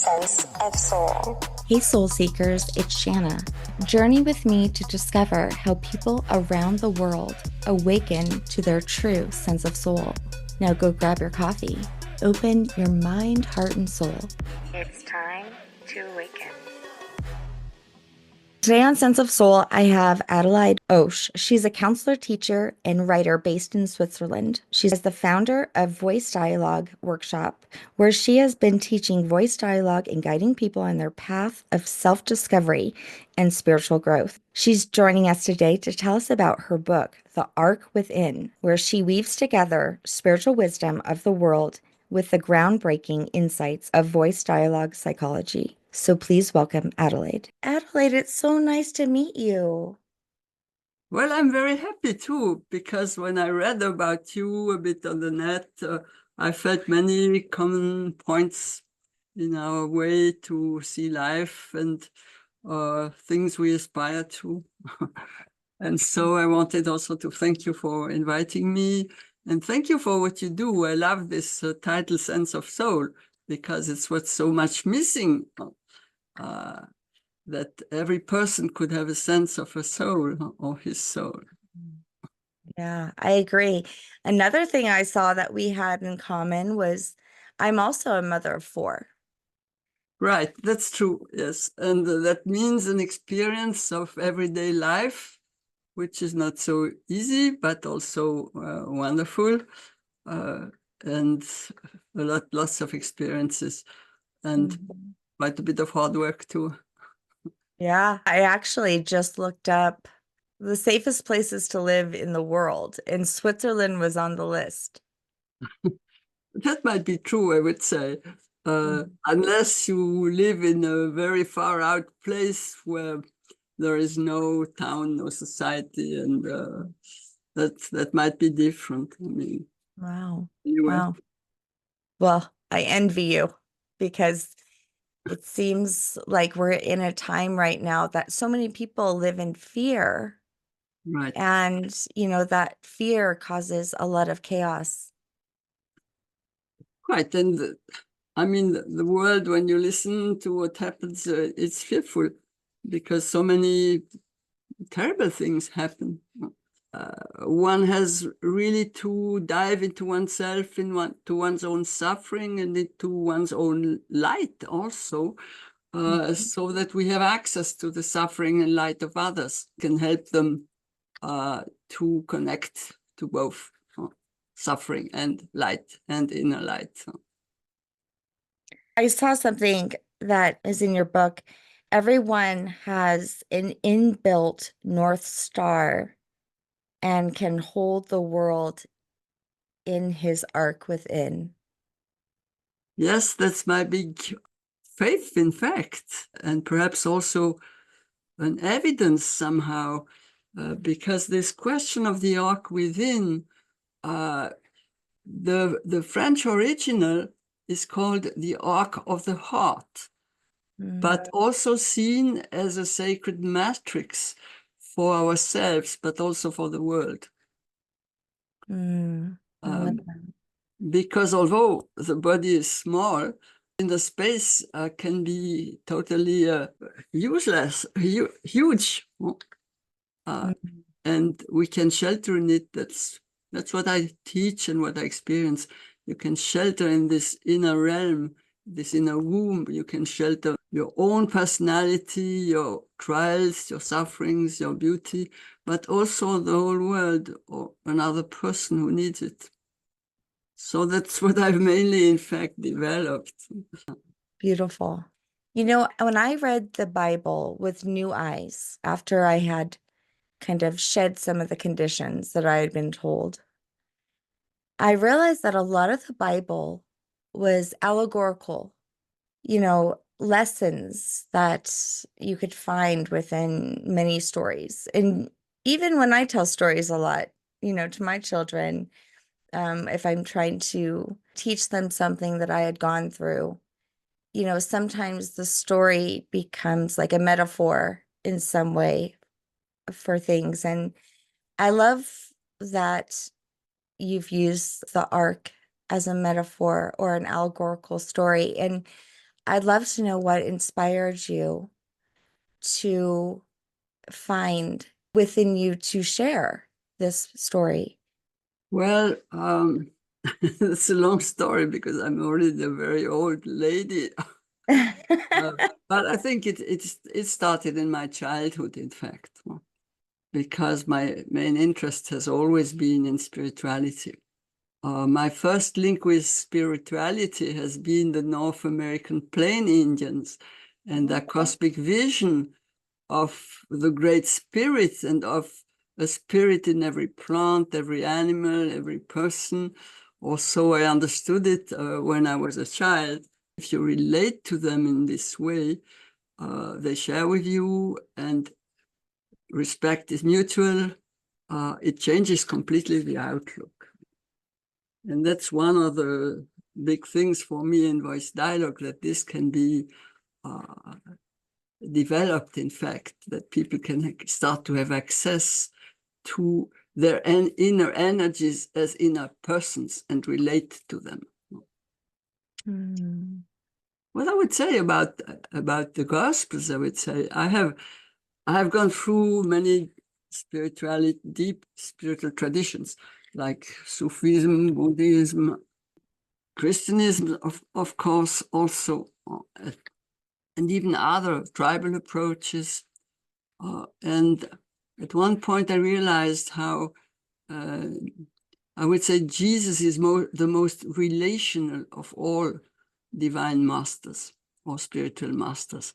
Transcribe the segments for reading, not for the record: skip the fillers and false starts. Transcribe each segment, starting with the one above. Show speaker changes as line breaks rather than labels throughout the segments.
sense of soul.
Hey Soul Seekers, it's Shanna. Journey with me to discover how people around the world awaken to their true sense of soul. Now go grab your coffee. Open your mind, heart, and soul.
It's time to awaken.
Today on Sense of Soul, I have Adelheid Oesch. She's a counselor, teacher, and writer based in Switzerland. She's the founder of Voice Dialogue Workshop, where she has been teaching voice dialogue and guiding people on their path of self-discovery and spiritual growth. She's joining us today to tell us about her book, The Arc Within, where she weaves together spiritual wisdom of the world with the groundbreaking insights of voice dialogue psychology. So please welcome Adelheid. Adelheid, it's so nice to meet you.
Well, I'm very happy too, because when I read about you a bit on the net, I felt many common points in our way to see life and things we aspire to. And so I wanted also to thank you for inviting me, and thank you for what you do. I love this title, Sense of Soul, because it's what's so much missing. That every person could have a sense of a soul or his soul.
Yeah, I agree. Another thing I saw that we had in common was I'm also a mother of 4.
Right, that's true, yes. And that means an experience of everyday life, which is not so easy, but also wonderful. And lots of experiences and quite a bit of hard work too.
Yeah, I actually just looked up the safest places to live in the world, and Switzerland was on the list.
That might be true, I would say, unless you live in a very far out place where there is no town, no society, and that might be different. I mean,
Wow.
anyway.
Wow. Well, I envy you because it seems like we're in a time right now that so many people live in fear.
Right.
And, that fear causes a lot of chaos.
Right. And I mean, the world, when you listen to what happens, it's fearful because so many terrible things happen. One has really to dive into oneself, to one's own suffering and into one's own light also, so that we have access to the suffering and light of others, can help them to connect to both suffering and light and inner light.
I saw something that is in your book. Everyone has an inbuilt North Star and can hold the world in his arc within.
Yes, that's my big faith, in fact, and perhaps also an evidence somehow, because this question of the arc within, the French original is called the arc of the heart, but also seen as a sacred matrix for ourselves, but also for the world. Because although the body is small, in the space can be totally useless, huge, and we can shelter in it. That's what I teach and what I experience. You can shelter in this inner realm, this inner womb. You can shelter your own personality, your trials, your sufferings, your beauty, but also the whole world or another person who needs it. So that's what I've mainly, in fact, developed.
Beautiful. When I read the Bible with new eyes, after I had kind of shed some of the conditions that I had been told, I realized that a lot of the Bible was allegorical, lessons that you could find within many stories. And even when I tell stories a lot, to my children, if I'm trying to teach them something that I had gone through, sometimes the story becomes like a metaphor in some way for things. And I love that you've used the arc as a metaphor or an allegorical story. And I'd love to know what inspired you to find within you to share this story.
Well, it's a long story because I'm already a very old lady. But I think it started in my childhood, in fact, because my main interest has always been in spirituality. My first link with spirituality has been the North American Plain Indians and their cosmic vision of the Great Spirit and of a spirit in every plant, every animal, every person. Or so I understood it when I was a child. If you relate to them in this way, they share with you, and respect is mutual. It changes completely the outlook. And that's one of the big things for me in voice dialogue, that this can be developed, in fact, that people can start to have access to their inner energies as inner persons and relate to them.
Mm.
What I would say about the Gospels, I would say I have gone through many deep spiritual traditions like Sufism, Buddhism, Christianism, of course, also, and even other tribal approaches. And at one point I realized how I would say Jesus is the most relational of all divine masters or spiritual masters,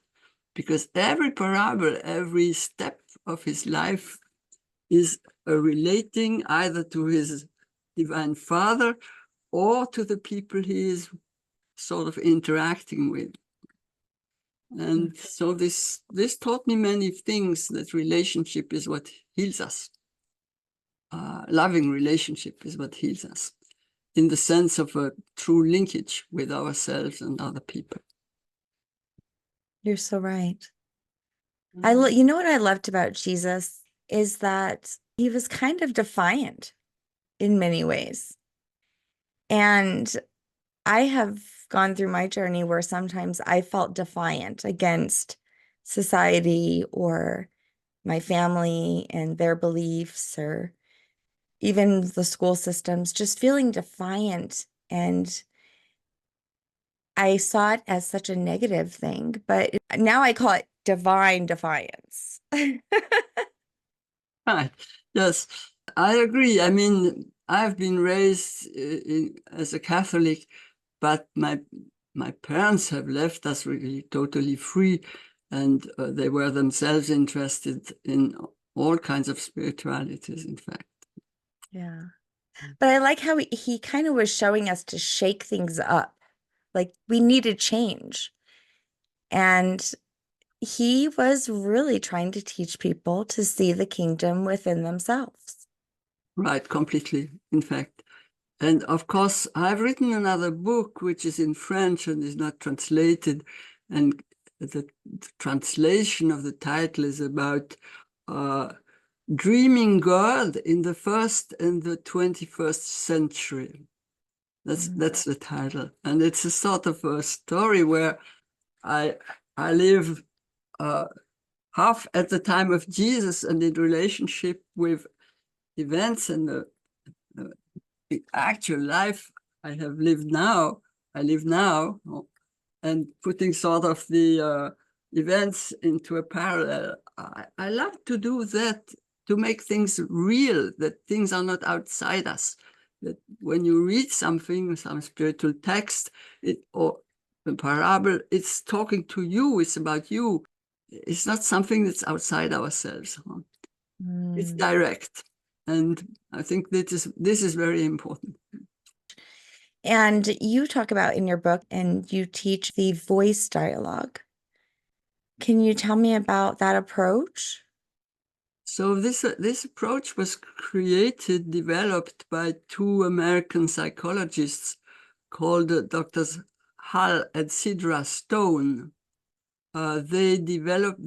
because every parable, every step of his life is relating either to his divine Father or to the people he is sort of interacting with. And so this taught me many things, that relationship is what heals us. Loving relationship is what heals us, in the sense of a true linkage with ourselves and other people.
You're so right. You know what I loved about Jesus is that he was kind of defiant in many ways. And I have gone through my journey where sometimes I felt defiant against society or my family and their beliefs, or even the school systems, just feeling defiant. And I saw it as such a negative thing, but now I call it divine defiance.
Right. Yes, I agree. I mean, I've been raised as a Catholic, but my parents have left us really totally free, and they were themselves interested in all kinds of spiritualities, in fact.
Yeah. But I like how he kind of was showing us to shake things up. Like we needed change. And he was really trying to teach people to see the kingdom within themselves.
Right, completely, in fact. And of course, I've written another book, which is in French and is not translated. And the translation of the title is about dreaming God in the 1st and the 21st century. That's the title. And it's a sort of a story where I live half at the time of Jesus and in relationship with events and the actual life I live now, and putting sort of the events into a parallel. I love to do that, to make things real, that things are not outside us, that when you read something, some spiritual text, or a parable, it's talking to you, it's about you. It's not something that's outside ourselves. It's direct. And I think this is very important.
And you talk about in your book, and you teach the voice dialogue. Can you tell me about that approach?
So this approach was developed by two American psychologists called Drs. Hal and Sidra Stone. They developed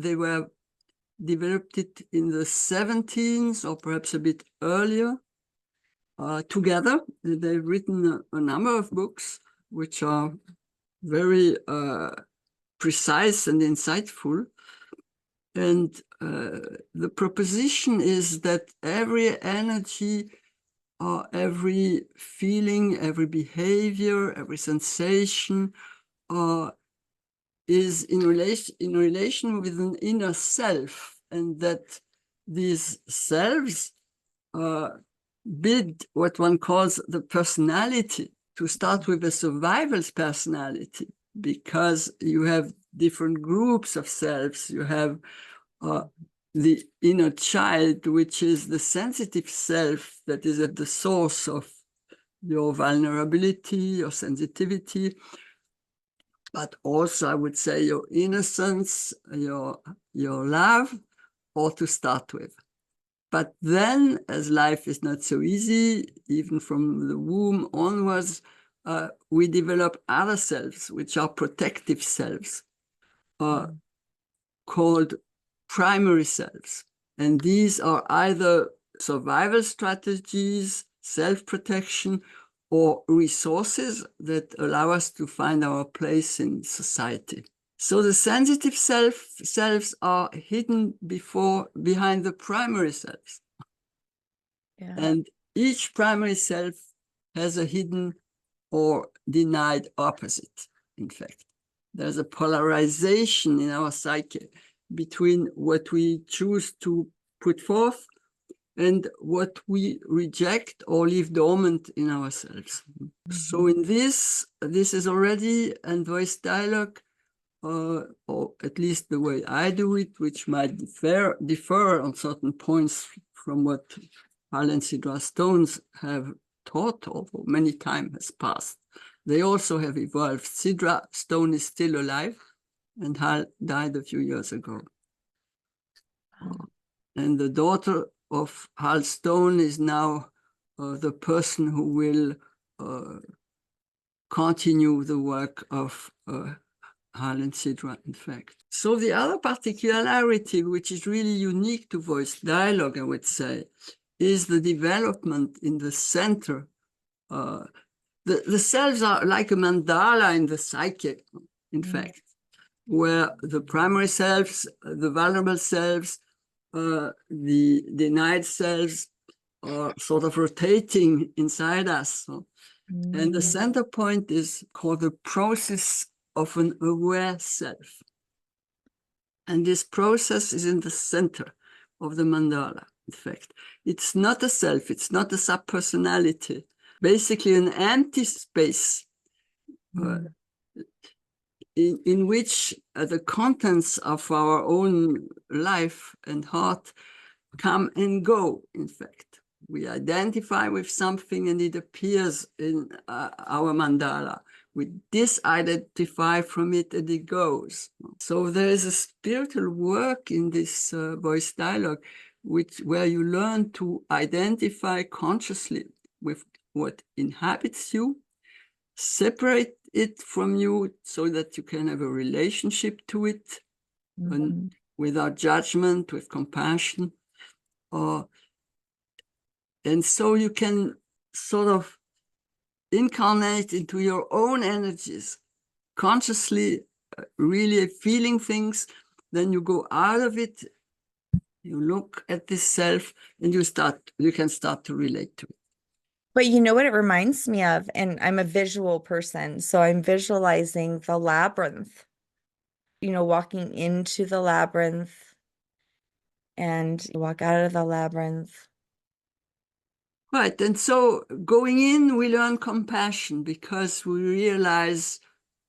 it in the 17th or perhaps a bit earlier. Together, they've written a number of books which are very precise and insightful. And the proposition is that every energy, every feeling, every behavior, every sensation is in relation with an inner self, and that these selves build what one calls the personality, to start with a survival's personality, because you have different groups of selves. You have the inner child, which is the sensitive self that is at the source of your vulnerability, your sensitivity, but also, I would say, your innocence, your love, or to start with. But then, as life is not so easy, even from the womb onwards, we develop other selves, which are protective selves, called primary selves. And these are either survival strategies, self-protection, or resources that allow us to find our place in society. So the sensitive selves are hidden behind the primary selves.
Yeah.
And each primary self has a hidden or denied opposite, in fact. There's a polarization in our psyche between what we choose to put forth and what we reject or leave dormant in ourselves. So in this is already a voice dialogue, or at least the way I do it, which might differ on certain points from what Hal and Sidra Stones have taught, although many time has passed. They also have evolved. Sidra Stone is still alive, and Hal died a few years ago. And the daughter of Hal Stone is now the person who will continue the work of Hal and Sidra, in fact. So the other particularity, which is really unique to voice dialogue, I would say, is the development in the center. The selves are like a mandala in the psyche, in fact, where the primary selves, the vulnerable selves, the denied selves are sort of rotating inside us. And the center point is called the process of an aware self. And this process is in the center of the mandala, in fact. It's not a self, it's not a sub-personality, basically an empty space in which the contents of our own life and heart come and go, in fact. We identify with something and it appears in our mandala. We disidentify from it and it goes. So there is a spiritual work in this voice dialogue where you learn to identify consciously with what inhabits you, separate it from you so that you can have a relationship to it, and without judgment, with compassion. And so you can sort of incarnate into your own energies, consciously really feeling things. Then you go out of it, you look at this self, and you can start to relate to it.
But you know what it reminds me of? And I'm a visual person, so I'm visualizing the labyrinth, walking into the labyrinth and walk out of the labyrinth.
Right, and so going in, we learn compassion because we realize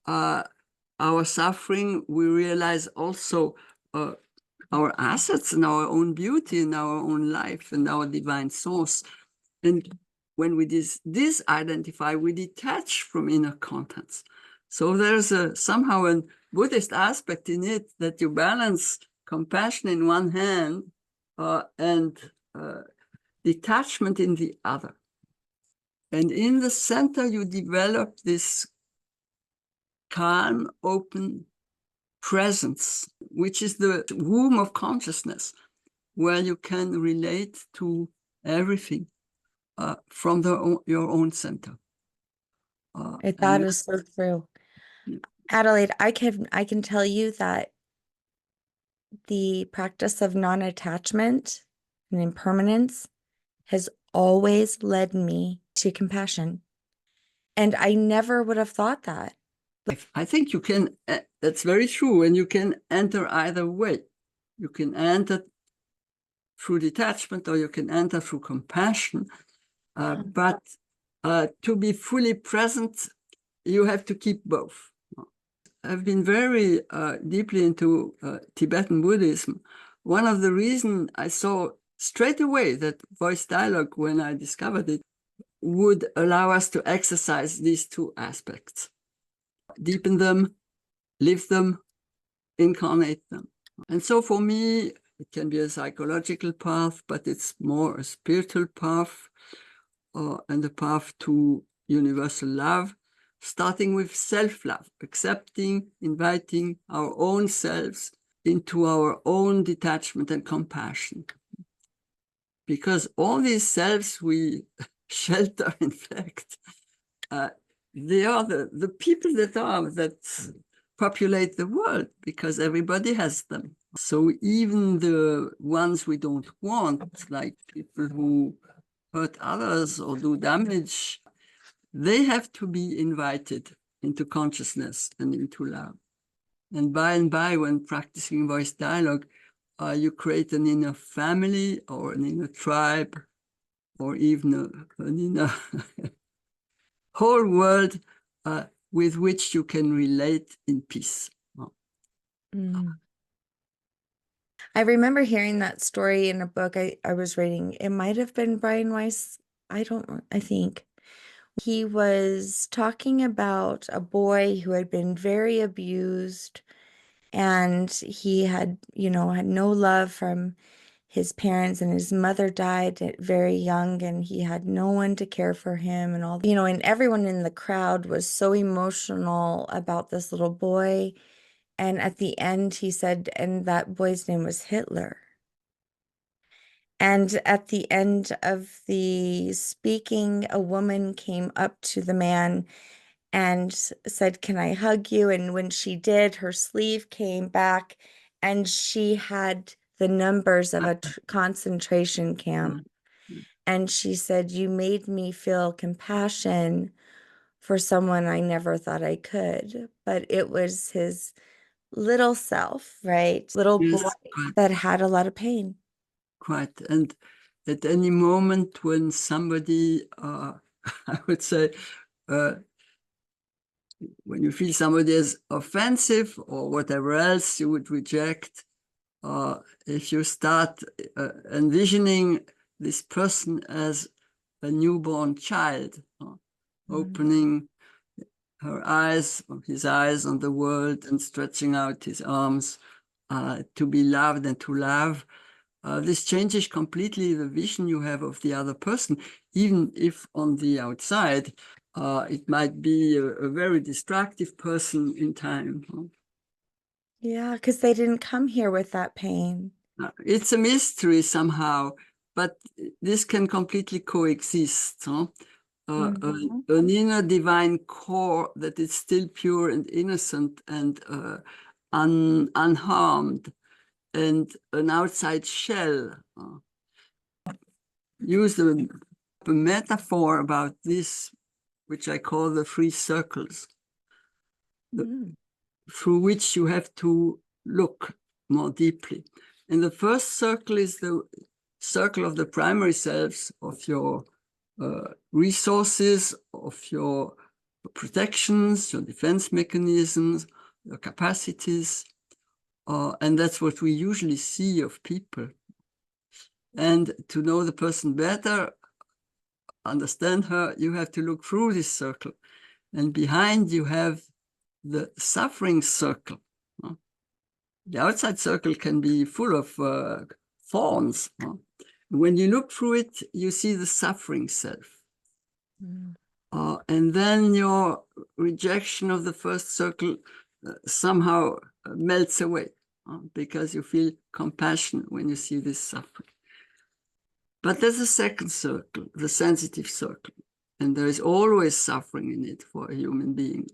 our suffering, we realize also our assets and our own beauty and our own life and our divine source. And when we disidentify, we detach from inner contents. So there's somehow a Buddhist aspect in it that you balance compassion in one hand and detachment in the other. And in the center, you develop this calm, open presence, which is the womb of consciousness, where you can relate to everything from your own center.
That is so true. Adelaide, I can tell you that the practice of non-attachment and impermanence has always led me to compassion. And I never would have thought that.
I think you can, that's very true, and you can enter either way. You can enter through detachment or you can enter through compassion. But to be fully present, you have to keep both. I've been very deeply into Tibetan Buddhism. One of the reasons I saw straight away that voice dialogue, when I discovered it, would allow us to exercise these two aspects. Deepen them, live them, incarnate them. And so for me, it can be a psychological path, but it's more a spiritual path and a path to universal love, starting with self-love, accepting, inviting our own selves into our own detachment and compassion. Because all these selves we shelter, in fact, they are the people that populate the world, because everybody has them. So even the ones we don't want, like people who hurt others or do damage, they have to be invited into consciousness and into love. And by, when practicing voice dialogue, you create an inner family or an inner tribe or even an inner whole world with which you can relate in peace.
Mm. I remember hearing that story in a book I was reading. It might have been Brian Weiss. I think. He was talking about a boy who had been very abused, and he had no love from his parents, and his mother died very young, and he had no one to care for him, and and everyone in the crowd was so emotional about this little boy. And at the end, he said, and that boy's name was Hitler. And at the end of the speaking, a woman came up to the man and said, "Can I hug you?" And when she did, her sleeve came back and she had the numbers of a concentration camp. And she said, "You made me feel compassion for someone I never thought I could." But it was his little self, right? Little boy that had a lot of pain.
Quite. And at any moment when somebody, I would say, when you feel somebody is offensive or whatever else you would reject, if you start envisioning this person as a newborn child, opening his eyes on the world and stretching out his arms to be loved and to love, this changes completely the vision you have of the other person, even if on the outside it might be a very destructive person in time.
Yeah, because they didn't come here with that pain.
It's a mystery somehow, but this can completely coexist. An inner divine core that is still pure and innocent and unharmed, and an outside shell. Use a metaphor about this, which I call the three circles, through which you have to look more deeply. And the first circle is the circle of the primary selves, of your resources, of your protections, your defense mechanisms, your capacities. And that's what we usually see of people. And to know the person better, understand her, you have to look through this circle. And behind you have the suffering circle. The outside circle can be full of thorns. When you look through it, you see the suffering self. And then your rejection of the first circle somehow melts away because you feel compassion when you see this suffering. But there's a second circle, the sensitive circle, and there is always suffering in it for a human being.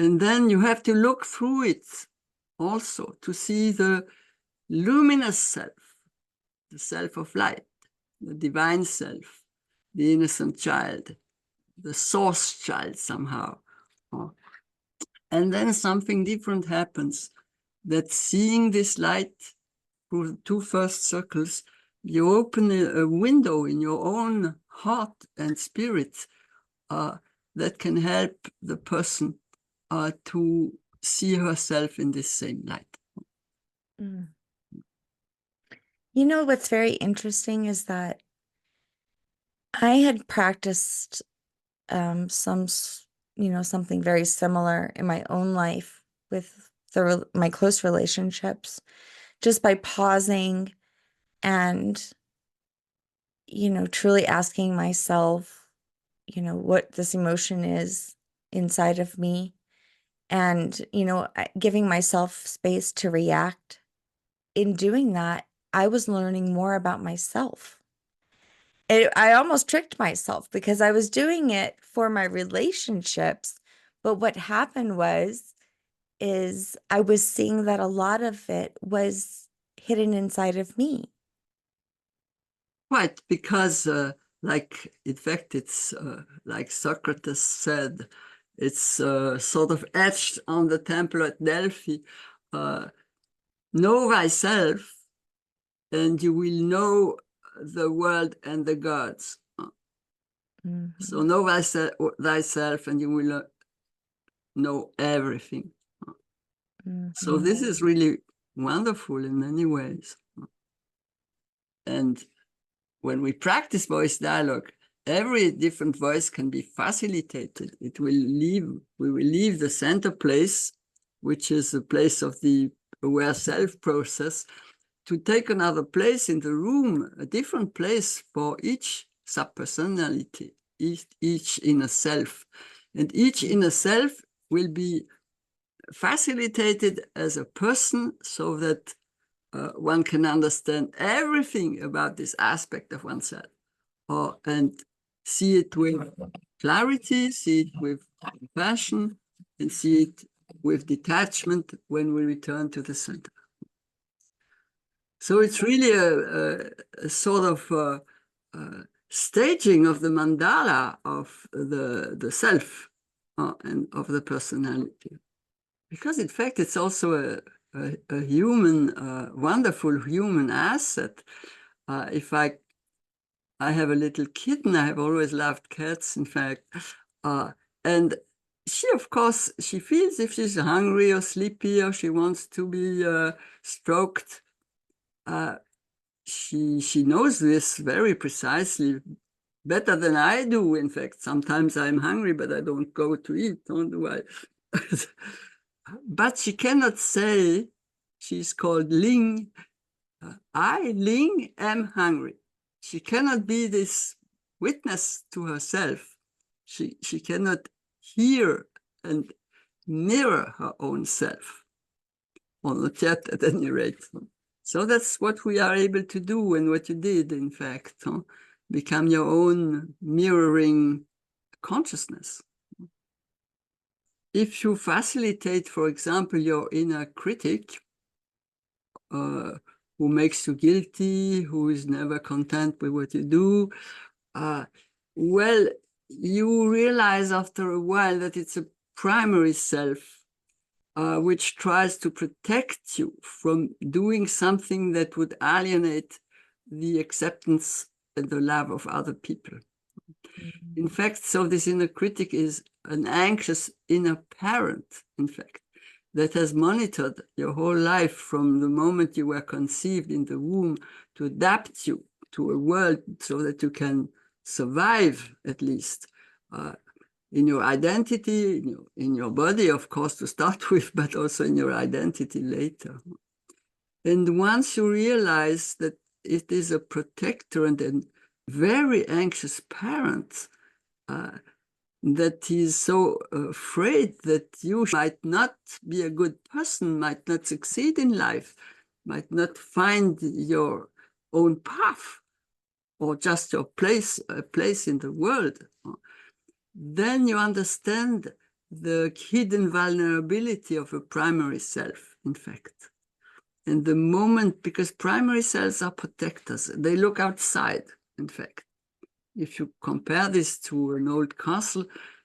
And then you have to look through it also to see the luminous self, the self of light, the divine self, the innocent child, the source child somehow. And then something different happens, that seeing this light through the two first circles, you open a window in your own heart and spirit that can help the person to see herself in this same light.
Mm. You know, what's very interesting is that I had practiced something very similar in my own life with my close relationships, just by pausing and, truly asking myself, what this emotion is inside of me, and, giving myself space to react. In doing that, I was learning more about myself. I almost tricked myself because I was doing it for my relationships. But what happened is I was seeing that a lot of it was hidden inside of me.
Right, because in fact, it's like Socrates said, it's sort of etched on the temple at Delphi. Know thyself, and you will know the world and the gods.
Mm-hmm.
So know thyself, and you will know everything.
Mm-hmm.
So this is really wonderful in many ways. And when we practice voice dialogue, every different voice can be facilitated. We will leave the center place, which is the place of the aware self process, to take another place in the room, a different place for each subpersonality, each inner self. And each inner self will be facilitated as a person so that one can understand everything about this aspect of oneself, and see it with clarity, see it with compassion, and see it with detachment when we return to the center. So it's really a sort of staging of the mandala of the self and of the personality. Because in fact, it's also a human, wonderful human asset. If I have a little kitten, I have always loved cats, in fact. And she, of course, she feels if she's hungry or sleepy or she wants to be stroked. She knows this very precisely, better than I do. In fact, sometimes I'm hungry, but I don't go to eat, don't do I? But she cannot say, she's called Ling, I, Ling, am hungry. She cannot be this witness to herself. She cannot hear and mirror her own self, or not yet at any rate. So that's what we are able to do, and what you did, in fact, become your own mirroring consciousness. If you facilitate, for example, your inner critic, who makes you guilty, who is never content with what you do, well, you realize after a while that it's a primary self which tries to protect you from doing something that would alienate the acceptance and the love of other people. Mm-hmm. In fact, so this inner critic is an anxious inner parent, in fact, that has monitored your whole life from the moment you were conceived in the womb to adapt you to a world so that you can survive, at least, in your identity, in your body, of course, to start with, but also in your identity later. And once you realize that it is a protector and a very anxious parent, that he is so afraid that you might not be a good person, might not succeed in life, might not find your own path, or just your place in the world, then you understand the hidden vulnerability of a primary self, in fact. And the moment, because primary selves are protectors, they look outside, in fact. If you compare this to an old castle,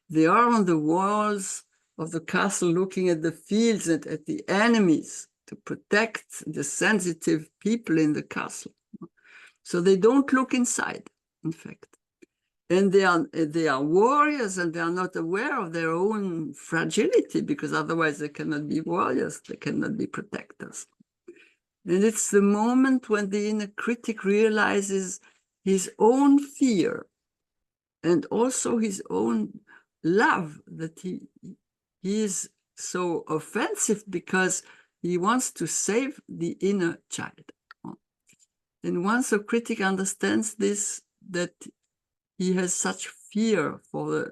they are on the walls of the castle looking at the fields and at the enemies to protect the sensitive people in the castle. So they don't look inside, in fact. And they are warriors, and they are not aware of their own fragility, because otherwise they cannot be warriors, they cannot be protectors. And it's the moment when the inner critic realizes his own fear and also his own love, that he is so offensive because he wants to save the inner child. And once a critic understands this, that he has such fear for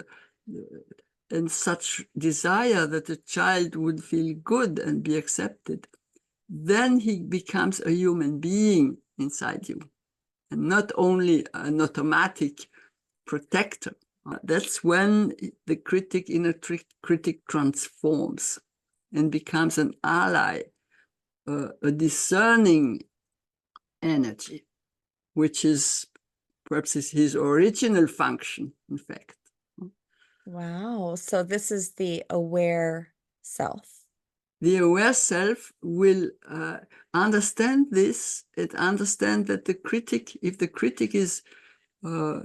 and such desire that the child would feel good and be accepted, then he becomes a human being inside you, and not only an automatic protector. That's when the inner critic transforms and becomes an ally, a discerning energy, which is perhaps his original function, in fact.
Wow. So this is the aware self.
The aware self will understand this and understand that if the critic is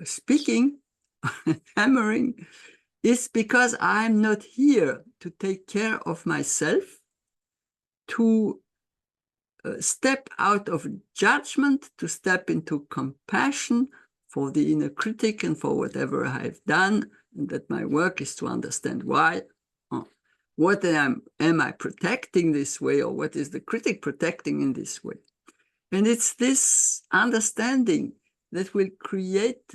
speaking, hammering, it's because I'm not here to take care of myself, to step out of judgment, to step into compassion for the inner critic and for whatever I've done, and that my work is to understand why. What am I protecting this way, or what is the critic protecting in this way? And it's this understanding that will create,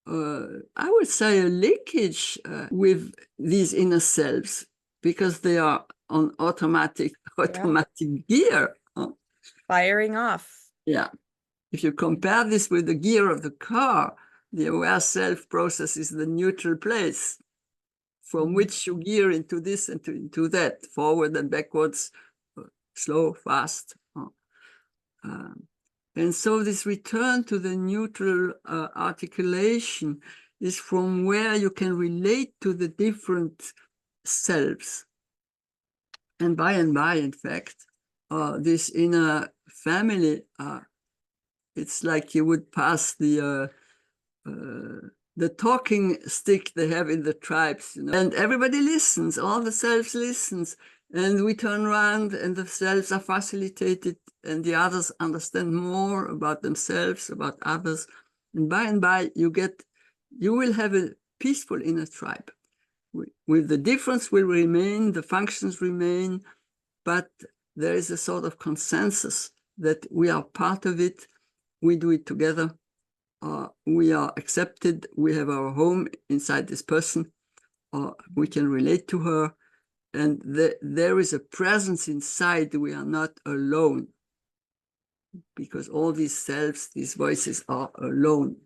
I would say, a linkage with these inner selves, because they are on automatic gear.
Firing off.
Yeah. If you compare this with the gear of the car, the aware self processes the neutral place from which you gear into this and into that, forward and backwards, slow, fast. And so this return to the neutral articulation is from where you can relate to the different selves. And by, in fact, this inner family, it's like you would pass the talking stick they have in the tribes, and everybody listens, all the selves listens, and we turn around and the selves are facilitated, and the others understand more about themselves, about others, and by you will have a peaceful inner tribe. With the difference will remain, the functions remain, but there is a sort of consensus that we are part of it, we do it together, we are accepted, we have our home inside this person, we can relate to her, and there is a presence inside. We are not alone, because all these selves, these voices are alone.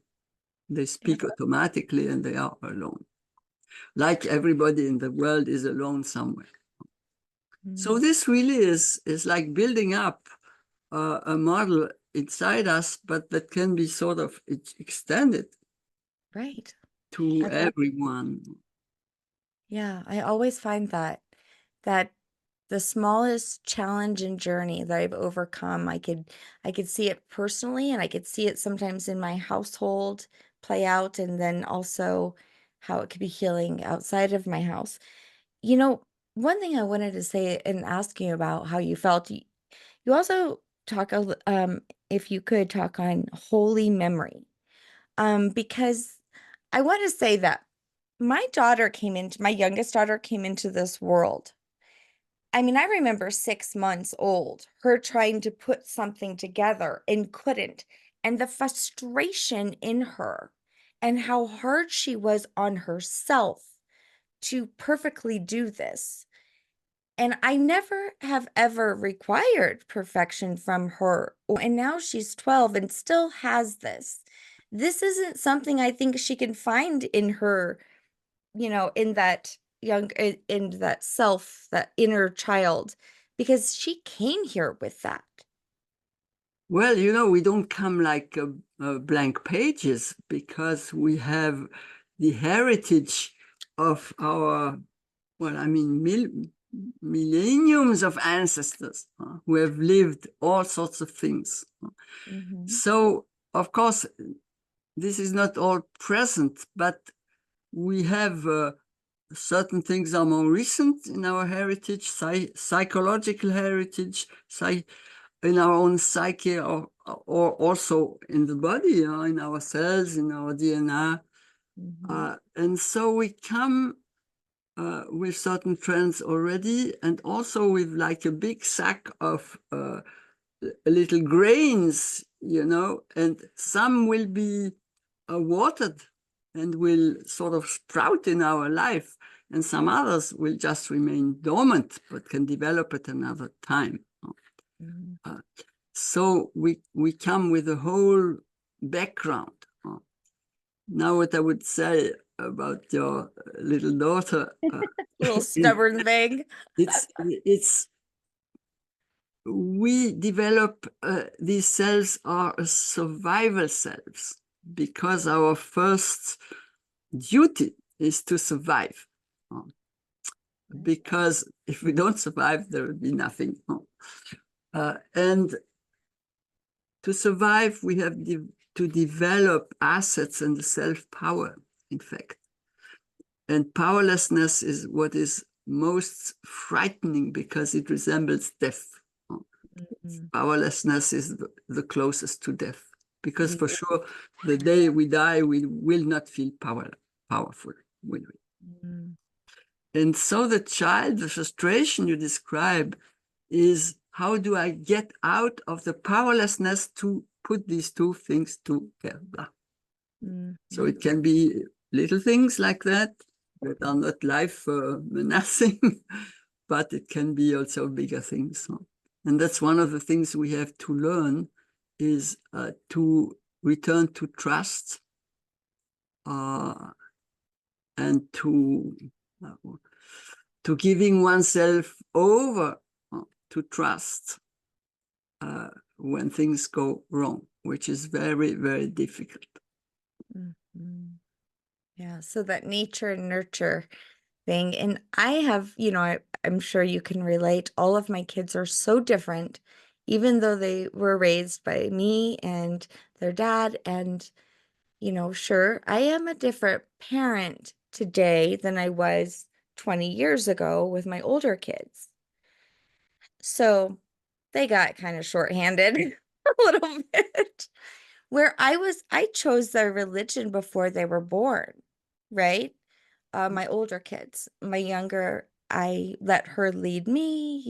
They speak automatically and they are alone. Like everybody in the world is alone somewhere. So this really is like building up a model inside us, but that can be sort of extended to everyone.
Yeah, I always find that the smallest challenge and journey that I've overcome, I could see it personally, and I could see it sometimes in my household play out, and then also how it could be healing outside of my house. You know, one thing I wanted to say and ask you about how you felt, you also talk, if you could talk on holy memory, because I want to say that my youngest daughter came into this world. I mean, I remember 6 months old, her trying to put something together and couldn't, and the frustration in her, and how hard she was on herself to perfectly do this. And I never have ever required perfection from her. And now she's 12 and still has this. This isn't something I think she can find in her, in that in that self, that inner child, because she came here with that.
Well, we don't come like blank pages, because we have the heritage of our, well, I mean, millenniums of ancestors who have lived all sorts of things.
Mm-hmm.
So, of course, this is not all present, but we have certain things are more recent in our heritage, psychological heritage, in our own psyche, or also in the body, in our cells, in our DNA.
Mm-hmm.
And so we come with certain trends already, and also with like a big sack of little grains, and some will be watered and will sort of sprout in our life, and some others will just remain dormant but can develop at another time.
Mm-hmm.
So we come with a whole background. Now, what I would say about your little daughter,
Little stubborn thing.
it's we develop these selves are survival selves, because our first duty is to survive. Because if we don't survive, there will be nothing. And to survive, we have to develop assets and self-power, in fact. And powerlessness is what is most frightening, because it resembles death.
Mm-hmm.
Powerlessness is the closest to death, because for
Yeah.
sure, the day we die, we will not feel powerful, will we?
Mm-hmm.
And so the child, the frustration you describe, is how do I get out of the powerlessness to put these two things together?
Mm-hmm.
So it can be little things like that are not life menacing, but it can be also bigger things. And that's one of the things we have to learn, is to return to trust, and to giving oneself over to trust when things go wrong, which is very, very difficult.
Mm-hmm. Yeah, so that nature and nurture thing. And I have, I'm sure you can relate. All of my kids are so different, even though they were raised by me and their dad. And, sure, I am a different parent today than I was 20 years ago with my older kids. So they got kind of shorthanded a little bit. Where I chose their religion before they were born, right? My older kids. My younger, I let her lead me,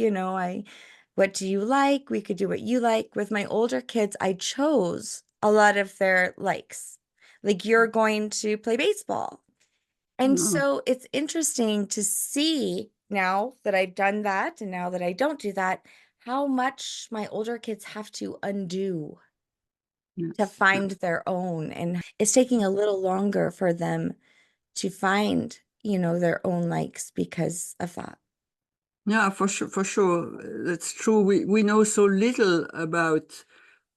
what do you like? We could do what you like. With my older kids, I chose a lot of their likes. Like, you're going to play baseball. And
No,
so it's interesting to see now that I've done that and now that I don't do that, how much my older kids have to undo to
yes.
find their own. And it's taking a little longer for them to find, their own likes because of that.
Yeah, for sure, for sure. That's true. We know so little about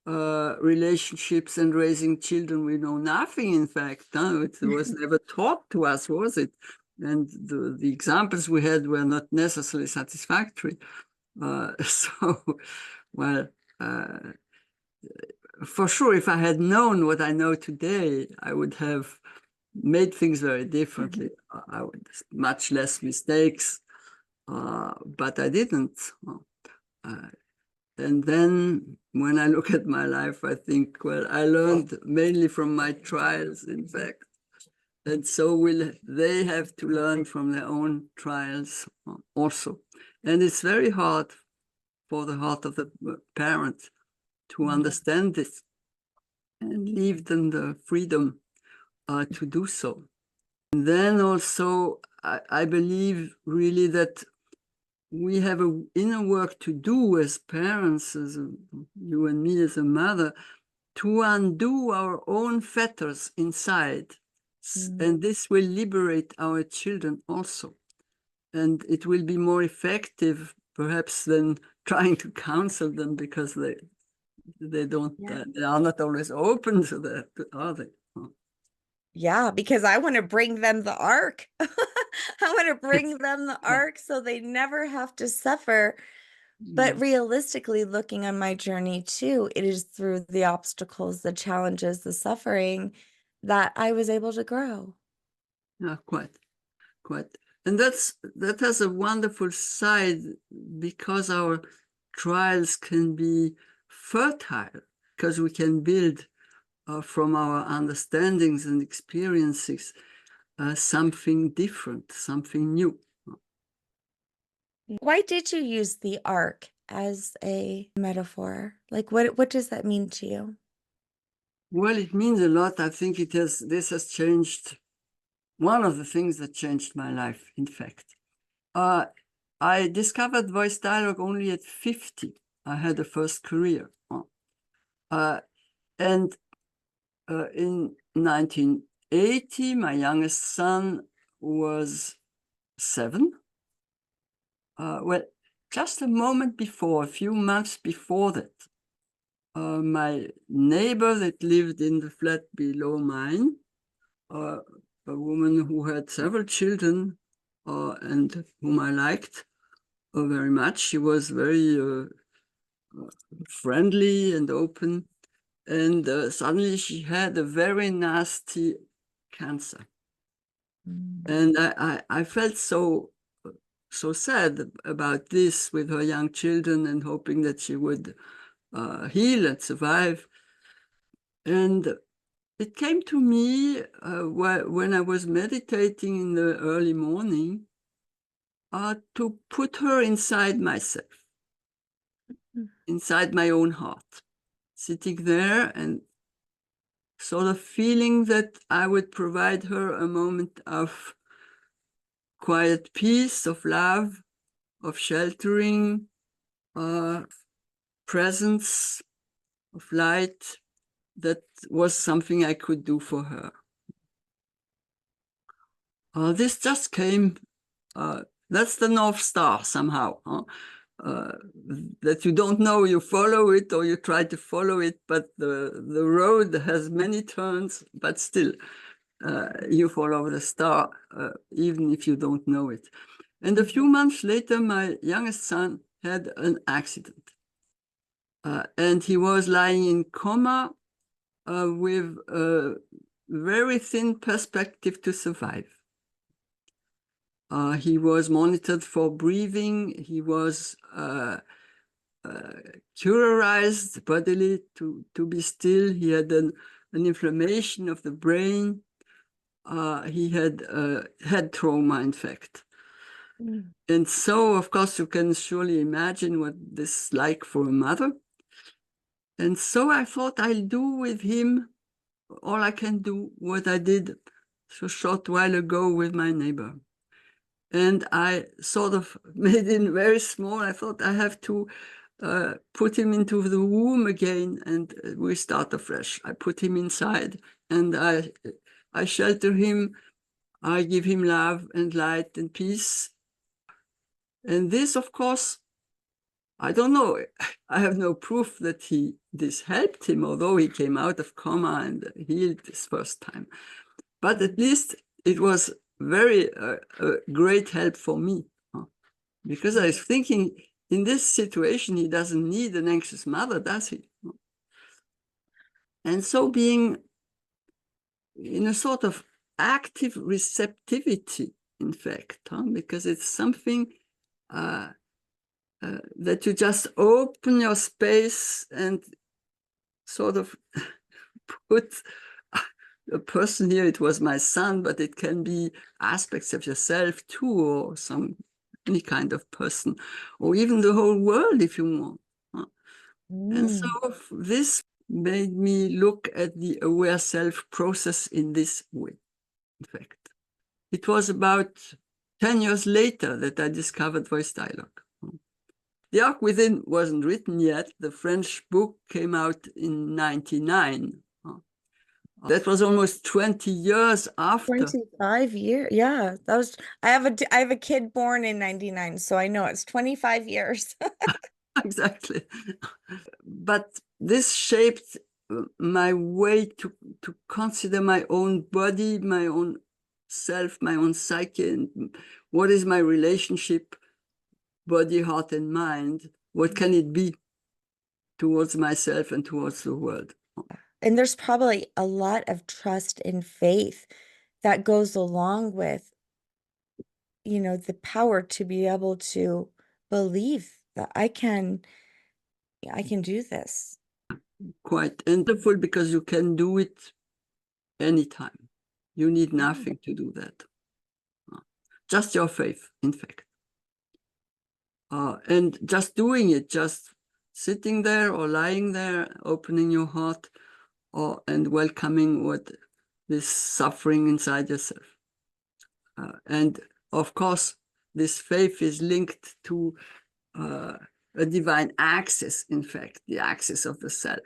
relationships and raising children. We know nothing, in fact. No, it was never taught to us, was it? And the examples we had were not necessarily satisfactory. So, well, uh, for sure, if I had known what I know today, I would have made things very differently. I would much less mistakes, but I didn't. Uh, and then when I look at my life, I think, well, I learned mainly from my trials, in fact. And so will they have to learn from their own trials also. And it's very hard for the heart of the parent to understand this and leave them the freedom to do so. And then also, I believe really that we have an inner work to do as parents, you and me as a mother, to undo our own fetters inside. And this will liberate our children also. and it will be more effective perhaps than trying to counsel them, because they don't they are not always open to that, are they?
Yeah, because I want to bring them the ark. I want to bring them the ark so they never have to suffer. But realistically, looking on my journey too, it is through the obstacles, the challenges, the suffering that I was able to grow.
Yeah, quite. And that has a wonderful side, because our trials can be fertile, because we can build from our understandings and experiences something different, something new.
Why did you use the ark as a metaphor? Like, what does that mean to you?
Well, it means a lot. I think this has changed, one of the things that changed my life, in fact. I discovered voice dialogue only at 50. I had a first career. And in 1980, my youngest son was 7. Well, just a moment before, a few months before that, my neighbor that lived in the flat below mine, a woman who had several children and whom I liked very much. She was very friendly and open. And suddenly she had a very nasty cancer. And I felt so sad about this, with her young children, and hoping that she would heal and survive. And it came to me when I was meditating in the early morning to put her inside myself, inside my own heart, sitting there and sort of feeling that I would provide her a moment of quiet peace, of love, of sheltering, presence, of light. That was something I could do for her. This just came, that's the North Star somehow, that you don't know, you follow it or you try to follow it, but the road has many turns, but still you follow the star, even if you don't know it. And a few months later, my youngest son had an accident. And he was lying in coma with a very thin perspective to survive. He was monitored for breathing. He was curarized bodily to be still. He had an inflammation of the brain. He had head trauma, in fact. And so, of course, you can surely imagine what this is like for a mother. And so I thought I'll do with him all I can do, what I did so short while ago with my neighbor. And I sort of made it very small. I thought I have to put him into the womb again, and we start afresh. I put him inside, and I shelter him. I give him love and light and peace. And this, of course, I don't know. I have no proof that this helped him, although he came out of coma and healed this first time. But at least it was very great help for me, because I was thinking, in this situation, he doesn't need an anxious mother, does he? And so being in a sort of active receptivity, in fact, because it's something that you just open your space and sort of put a person here. It was my son, but it can be aspects of yourself too, or any kind of person, or even the whole world if you want. And so this made me look at the aware self process in this way. In fact, it was about 10 years later that I discovered voice dialogue. The Ark Within wasn't written yet. The French book came out in 1999. That was almost 20 years after.
25 years. Yeah, that was, I have a kid born in 99, so I know it's 25 years.
Exactly. But this shaped my way to consider my own body, my own self, my own psyche, and what is my relationship, body, heart, and mind? What can it be towards myself and towards the world?
And there's probably a lot of trust and faith that goes along with, you know, the power to be able to believe that I can do this.
Quite wonderful, because you can do it anytime. You need nothing to do that. Just your faith, in fact. And just doing it, just sitting there or lying there, opening your heart, and welcoming what this suffering inside yourself. And of course, this faith is linked to a divine axis, in fact, the axis of the self.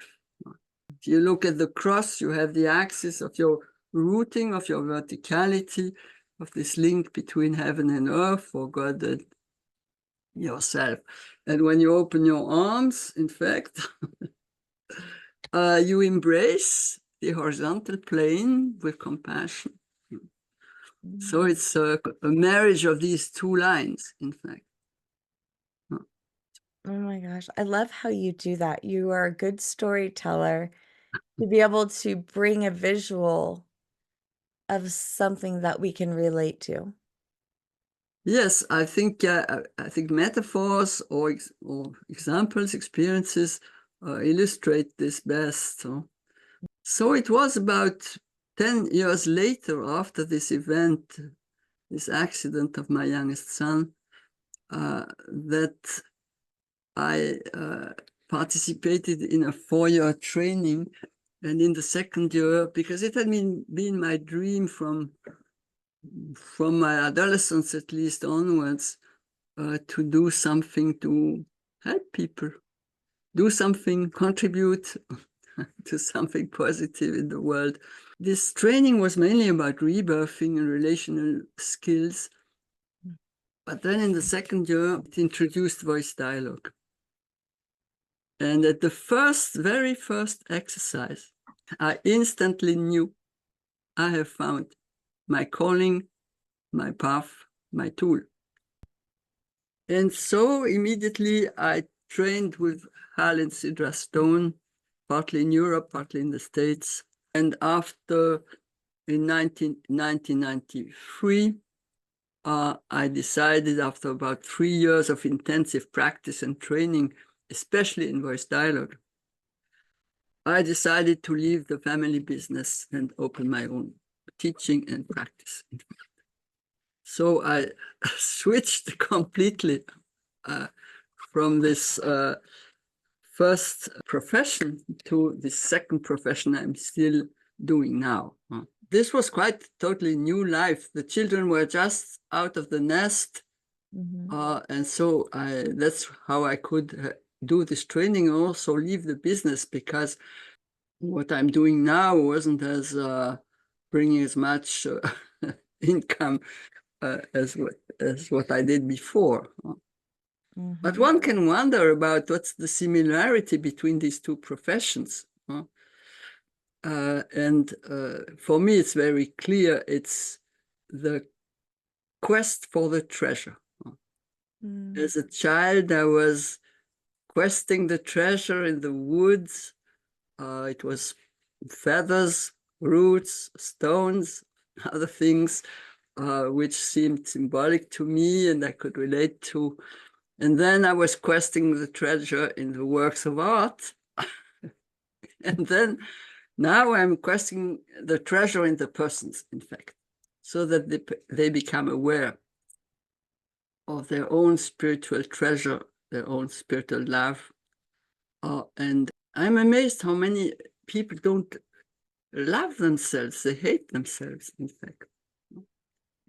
If you look at the cross, you have the axis of your rooting, of your verticality, of this link between heaven and earth, or God and yourself. And when you open your arms, in fact, you embrace the horizontal plane with compassion. So it's a marriage of these two lines, in fact.
Oh my gosh, I love how you do that. You are a good storyteller to be able to bring a visual of something that we can relate to.
Yes, I think metaphors or examples, experiences illustrate this best. So it was about 10 years later, after this event, this accident of my youngest son, that I participated in a 4-year training. And in the second year, because it had been my dream from my adolescence at least onwards, to do something to help people, do something, contribute to something positive in the world. This training was mainly about rebirthing and relational skills. But then in the second year, it introduced voice dialogue. And at the very first exercise, I instantly knew I have found my calling, my path, my tool. And so immediately I trained with Hal and Sidra Stone, partly in Europe, partly in the States. And in 1993, I decided, after about 3 years of intensive practice and training, especially in voice dialogue, I decided to leave the family business and open my own teaching and practice. So I switched completely from this first profession to the second profession I'm still doing now. This was quite totally new life. The children were just out of the nest. And so that's how I could do this training and also leave the business, because what I'm doing now wasn't as bringing as much income as what I did before. But one can wonder about what's the similarity between these two professions. And for me, it's very clear. It's the quest for the treasure. As a child, I was questing the treasure in the woods. It was feathers, roots, stones, other things, which seemed symbolic to me and I could relate to. And then I was questing the treasure in the works of art. And then now I'm questing the treasure in the persons, in fact, so that they become aware of their own spiritual treasure, their own spiritual love. And I'm amazed how many people don't love themselves. They hate themselves, in fact.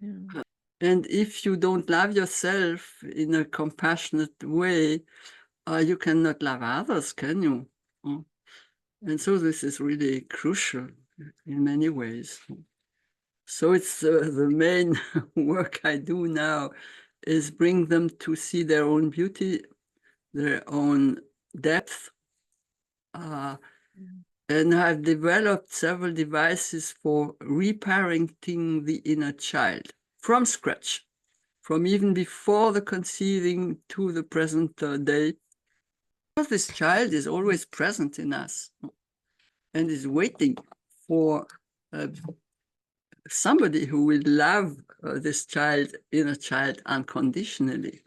Yeah. And if you don't love yourself in a compassionate way, you cannot love others, can you? And so this is really crucial. in many ways. So it's the main work I do now is bring them to see their own beauty, their own depth. And I've developed several devices for reparenting the inner child from scratch, from even before the conceiving to the present day. Because this child is always present in us and is waiting for somebody who will love this child, inner child, unconditionally.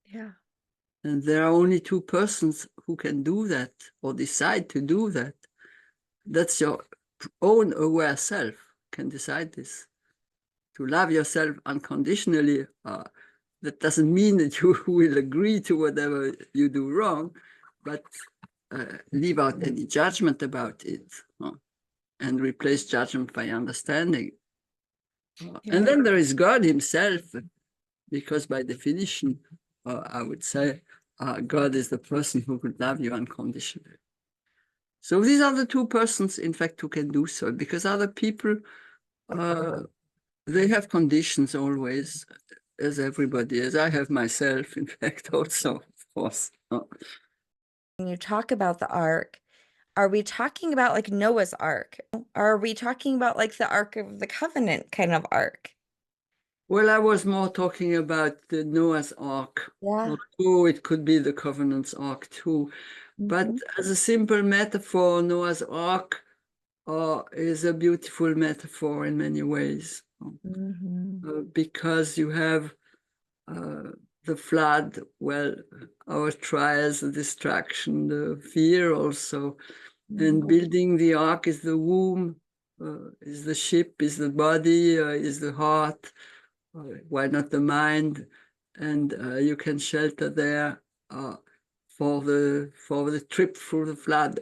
Yeah.
And there are only two persons who can do that or decide to do that. That's your own aware self can decide this. To love yourself unconditionally, that doesn't mean that you will agree to whatever you do wrong, but leave out any judgment about it and replace judgment by understanding. And then there is God himself, because by definition, I would say God is the person who could love you unconditionally. So these are the two persons, in fact, who can do so, because other people, they have conditions always, as everybody, as I have myself, in fact, also, of course.
When you talk about the ark, are we talking about like Noah's Ark? Or are we talking about like the Ark of the Covenant kind of ark?
Well, I was more talking about the Noah's Ark.
Yeah.
Although it could be the Covenant's Ark too. But as a simple metaphor, Noah's Ark is a beautiful metaphor in many ways. Because you have the flood, well, our trials, the distraction, the fear also. And building the ark is the womb, is the ship, is the body, is the heart, why not the mind? And you can shelter there for the trip through the flood.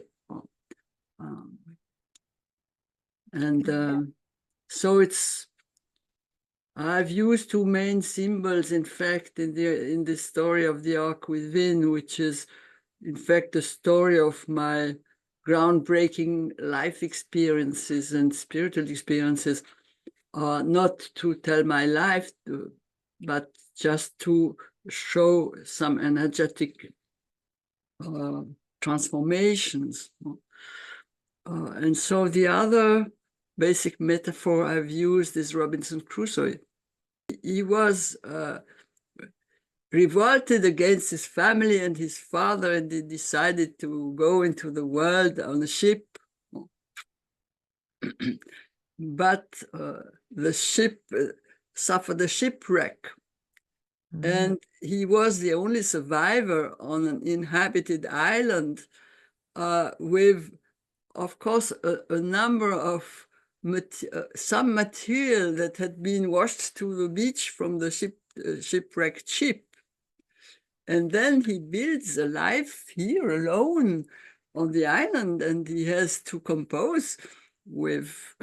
So it's, I've used two main symbols, in fact, in the story of the Ark Within, which is, in fact, the story of my groundbreaking life experiences and spiritual experiences, not to tell my life, but just to show some energetic transformations. And so the other basic metaphor I've used is Robinson Crusoe. He was revolted against his family and his father, and he decided to go into the world on a ship. But the ship suffered a shipwreck. And he was the only survivor on an inhabited island with, of course, a number of some material that had been washed to the beach from the shipwrecked ship. And then he builds a life here alone on the island, and he has to compose with,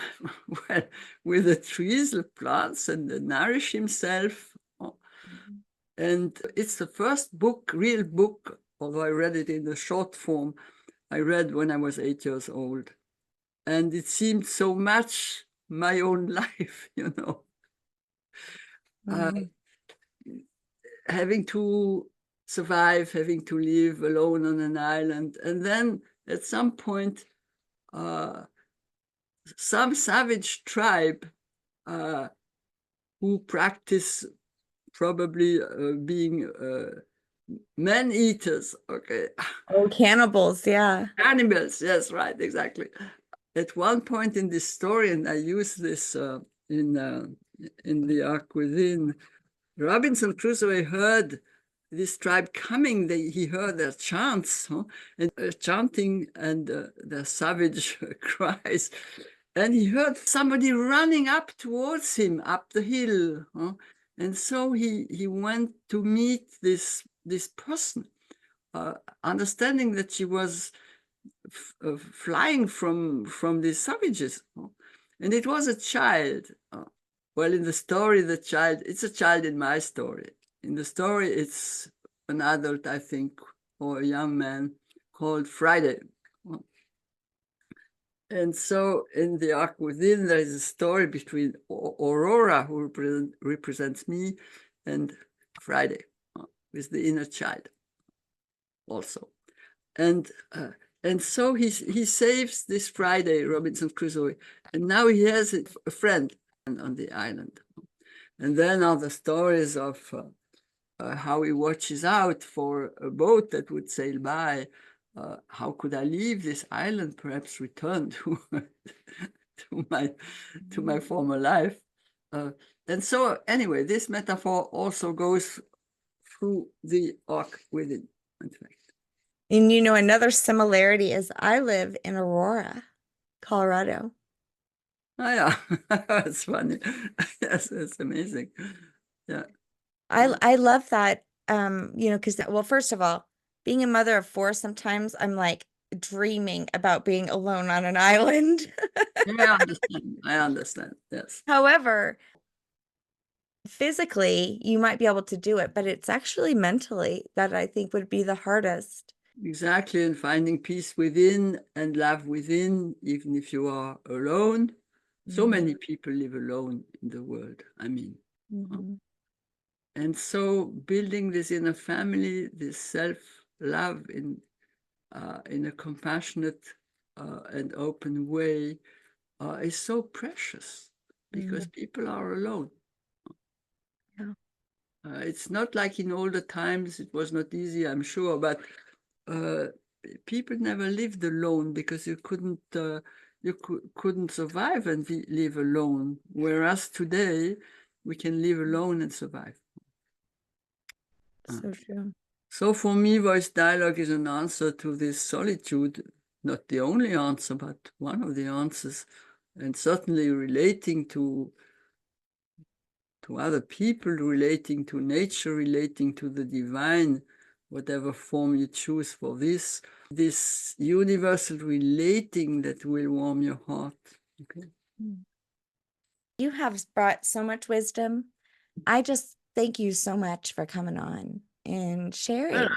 well, with the trees, the plants, and nourish himself. And it's the first book, real book, although I read it in the short form, I read when I was 8 years old. And it seemed so much my own life, you know. Having to survive, having to live alone on an island. And then at some point, some savage tribe who practice probably being man-eaters, okay.
Oh, cannibals, yeah.
Animals, yes, right, exactly. At one point in this story, and I use this in the Ark Within, Robinson Crusoe heard this tribe coming. He heard their chants, and chanting and their savage cries. And he heard somebody running up towards him, up the hill. And so he went to meet this person, understanding that she was flying from these savages. And it was a child. Well, in the story, it's a child in my story. In the story, it's an adult, I think, or a young man called Friday. And so in the arc within, there is a story between Aurora, who represents me, and Friday, with the inner child also. And so he saves this Friday, Robinson Crusoe, and now he has a friend on the island. And then are the stories of how he watches out for a boat that would sail by. How could I leave this island? Perhaps return to to my former life. And so anyway, this metaphor also goes through the arc within, in fact.
And another similarity is I live in Aurora, Colorado.
Oh yeah, that's funny. Yes, it's amazing. Yeah.
I love that, because, well, first of all, being a mother of 4, sometimes I'm like dreaming about being alone on an island.
Yeah, I understand. Yes.
However, physically, you might be able to do it, but it's actually mentally that I think would be the hardest.
Exactly, and finding peace within and love within, even if you are alone. So many people live alone in the world, I mean. And so building this inner family, this self-love in a compassionate and open way is so precious because people are alone.
Yeah.
It's not like in older times, it was not easy, I'm sure, but people never lived alone because you couldn't survive and live alone. Whereas today, we can live alone and survive.
So true.
So for me, voice dialogue is an answer to this solitude, not the only answer, but one of the answers, and certainly relating to other people, relating to nature, relating to the divine, whatever form you choose for this universal relating that will warm your heart. Okay.
You have brought so much wisdom. I just thank you so much for coming on and sharing.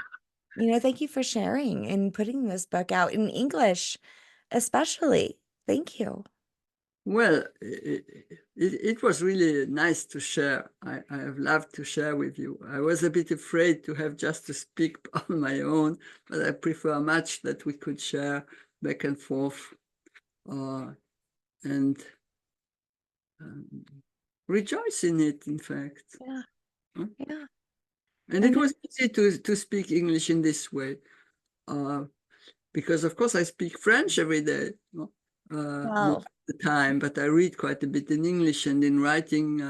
Thank you for sharing and putting this book out in English, especially. Thank you.
Well, it was really nice to share. I have loved to share with you. I was a bit afraid to have just to speak on my own, but I prefer much that we could share back and forth and rejoice in it, in fact.
Yeah.
Huh?
Yeah.
And it was easy to speak English in this way, because of course I speak French every day, most of the time, but I read quite a bit in English, and in writing,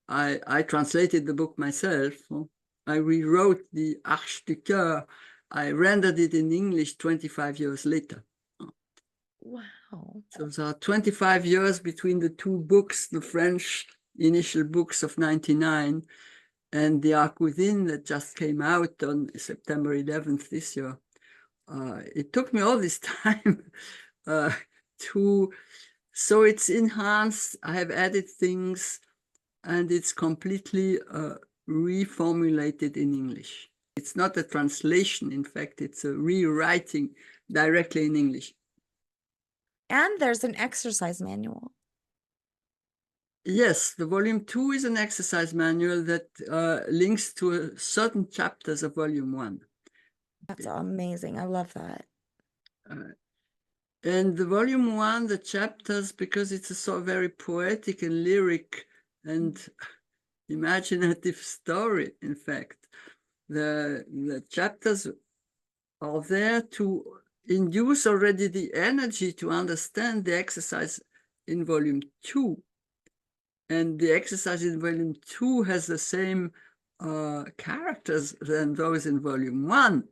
I translated the book myself. I rewrote the Arche du Cœur. I rendered it in English 25 years later.
Wow.
So there are 25 years between the two books, the French initial books of 99 and the Arc Within that just came out on September 11th this year. It took me all this time so it's enhanced. I have added things, and it's completely reformulated in English. It's not a translation. In fact, it's a rewriting directly in English.
And there's an exercise manual.
Yes, the volume 2 is an exercise manual that links to certain chapters of volume 1.
That's amazing. I love that.
And the volume 1, the chapters, because it's a so very poetic and lyric and imaginative story, in fact, the chapters are there to induce already the energy to understand the exercise in volume 2. And the exercise in volume 2 has the same characters than those in volume 1.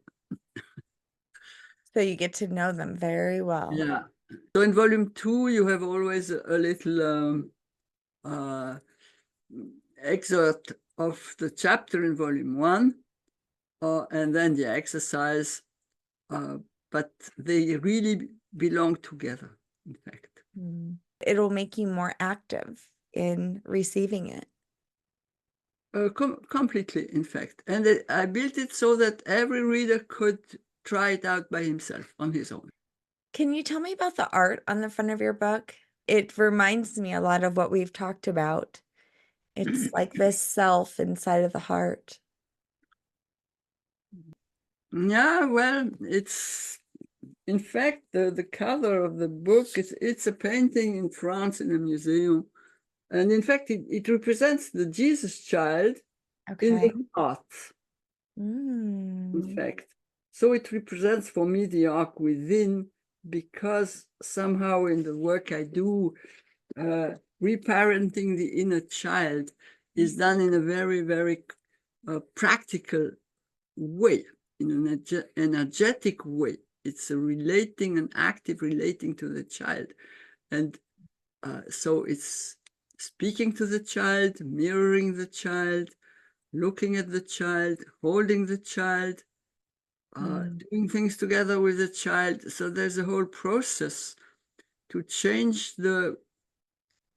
So you get to know them very well.
Yeah. So in volume 2, you have always a little excerpt of the chapter in volume 1, and then the exercise, but they really belong together, in fact.
It'll make you more active in receiving it.
Completely, in fact. And I built it so that every reader could try it out by himself on his own.
Can you tell me about the art on the front of your book? It reminds me a lot of what we've talked about. It's like this self inside of the heart.
Yeah, well, it's in fact the cover of the book it's a painting in France in a museum, and in fact it represents the Jesus child in
Okay.
the heart. In
Mm.
fact, so it represents for me the arc within, because somehow in the work I do, reparenting the inner child is done in a very, very practical way, in an energetic way. It's a relating, an active relating to the child. And so it's speaking to the child, mirroring the child, looking at the child, holding the child, doing things together with the child. So there's a whole process to change the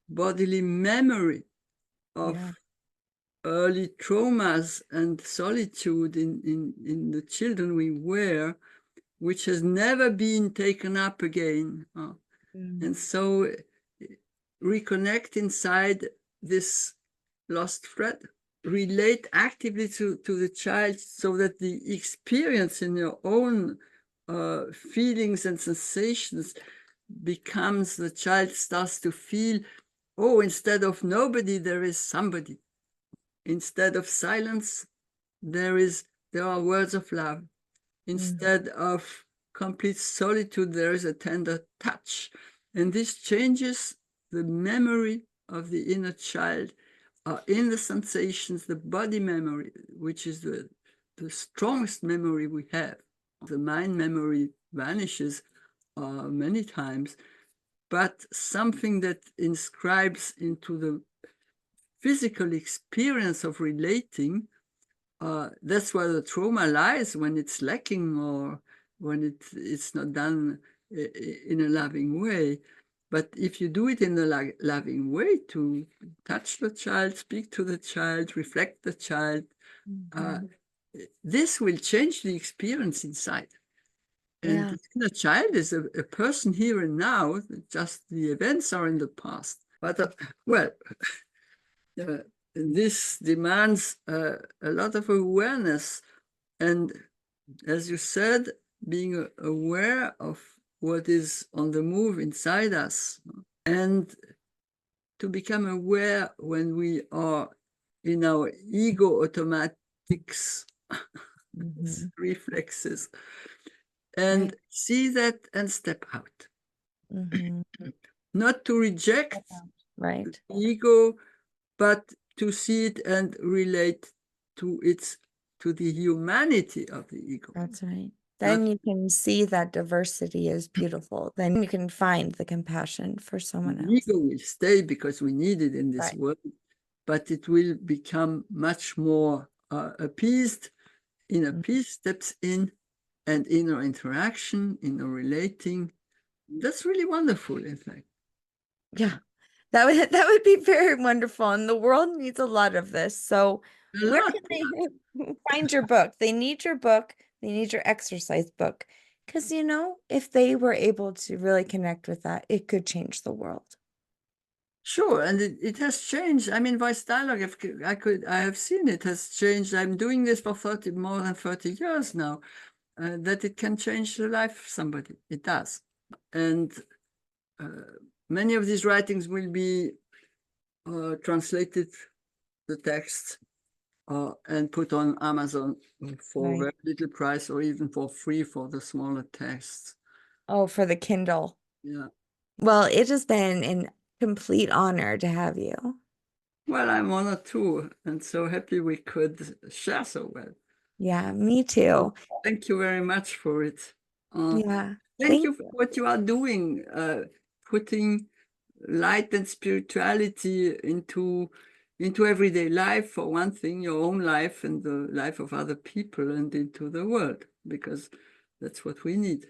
bodily memory of
Yeah.
early traumas and solitude in the children we were, which has never been taken up again. And so reconnect inside this lost thread, relate actively to the child, so that the experience in your own feelings and sensations becomes, the child starts to feel, oh, instead of nobody, there is somebody. Instead of silence, there are words of love. Instead of complete solitude, there is a tender touch. And this changes the memory of the inner child in the sensations, the body memory, which is the strongest memory we have. The mind memory vanishes many times, but something that inscribes into the physical experience of relating, that's where the trauma lies when it's lacking, or when it's not done in a loving way. But if you do it in a loving way, to touch the child, speak to the child, reflect the child, this will change the experience inside. And the inner child is a person here and now, just the events are in the past. But well, this demands a lot of awareness. And as you said, being aware of what is on the move inside us, and to become aware when we are in our ego automatics, reflexes, and see that and step out. Not to reject the ego, but to see it and relate to the humanity of the ego.
That's right. Then you can see that diversity is beautiful. Then you can find the compassion for someone else.
Ego will stay because we need it in this world, but it will become much more appeased. Inner peace steps in, and inner interaction, inner relating. That's really wonderful, in fact.
Yeah, that would be very wonderful. And the world needs a lot of this. So where can they find your book? They need your book. They need your exercise book. Because, if they were able to really connect with that, it could change the world.
Sure, and it has changed. I mean, voice dialogue, I have seen it has changed. I'm doing this for more than 30 years now, that it can change the life of somebody. It does. And many of these writings will be translated, the text, and put on Amazon for very little price, or even for free for the smaller texts.
Oh, for the Kindle.
Yeah.
Well, it has been a complete honor to have you.
Well, I'm honored too, and so happy we could share so well.
Yeah, me too.
Thank you very much for it.
Yeah.
Thank you for what you are doing, putting light and spirituality into everyday life, for one thing, your own life and the life of other people, and into the world, because that's what we need.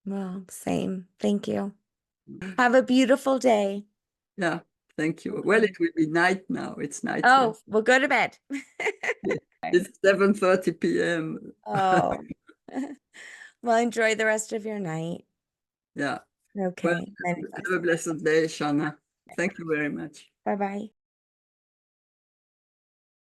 Well, same. Thank you. Have a beautiful day.
Yeah, thank you. Well, it will be night now. It's night.
Oh, we'll go to bed.
It's 7:30 p.m.
Oh. Well, enjoy the rest of your night.
Yeah.
Okay.
Well, have a blessed day, Shana. Thank you very much.
Bye-bye.